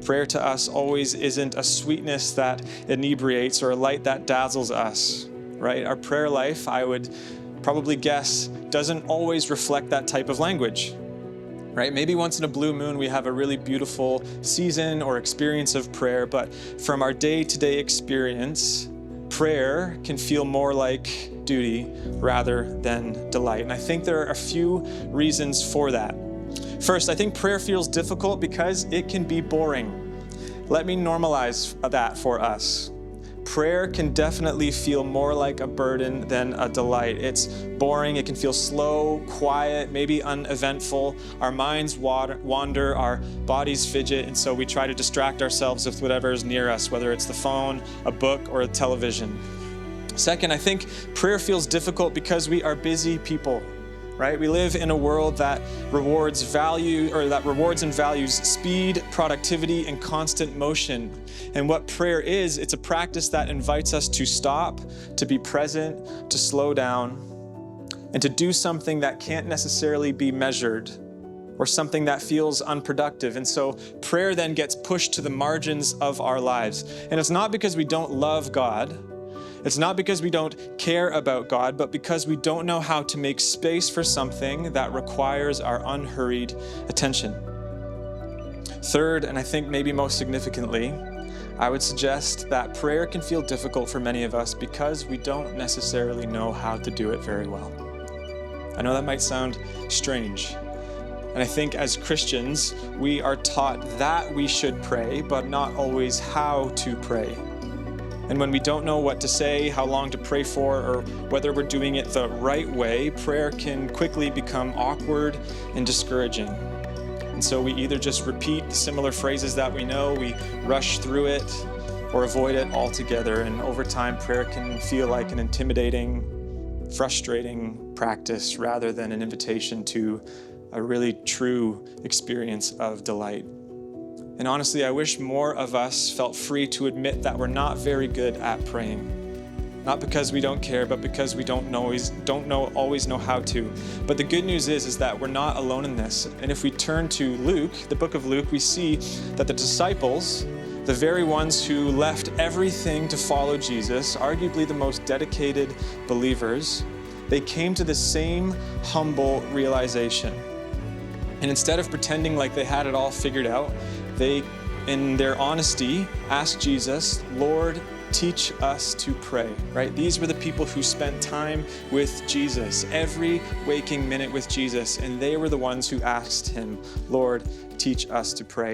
Prayer to us always isn't a sweetness that inebriates or a light that dazzles us, right? Our prayer life, I would probably guess, doesn't always reflect that type of language, right? Maybe once in a blue moon, we have a really beautiful season or experience of prayer, but from our day-to-day experience, prayer can feel more like duty rather than delight. And I think there are a few reasons for that. First, I think prayer feels difficult because it can be boring. Let me normalize that for us. Prayer can definitely feel more like a burden than a delight. It's boring, it can feel slow, quiet, maybe uneventful. Our minds wander, our bodies fidget, and so we try to distract ourselves with whatever is near us, whether it's the phone, a book, or a television. Second, I think prayer feels difficult because we are busy people. Right? We live in a world that rewards and values speed, productivity, and constant motion. And what prayer is, it's a practice that invites us to stop, to be present, to slow down, and to do something that can't necessarily be measured or something that feels unproductive. And so prayer then gets pushed to the margins of our lives. And it's not because we don't love God. It's not because we don't care about God, but because we don't know how to make space for something that requires our unhurried attention. Third, and I think maybe most significantly, I would suggest that prayer can feel difficult for many of us because we don't necessarily know how to do it very well. I know that might sound strange. And I think as Christians, we are taught that we should pray, but not always how to pray. And when we don't know what to say, how long to pray for, or whether we're doing it the right way, prayer can quickly become awkward and discouraging. And so we either just repeat the similar phrases that we know, we rush through it, or avoid it altogether. And over time, prayer can feel like an intimidating, frustrating practice rather than an invitation to a really true experience of delight. And honestly, I wish more of us felt free to admit that we're not very good at praying. Not because we don't care, but because we don't always know how to. But the good news is that we're not alone in this. And if we turn to Luke, the book of Luke, we see that the disciples, the very ones who left everything to follow Jesus, arguably the most dedicated believers, they came to the same humble realization. And instead of pretending like they had it all figured out, they, in their honesty, asked Jesus, Lord, teach us to pray, right? These were the people who spent time with Jesus, every waking minute with Jesus, and they were the ones who asked him, Lord, teach us to pray.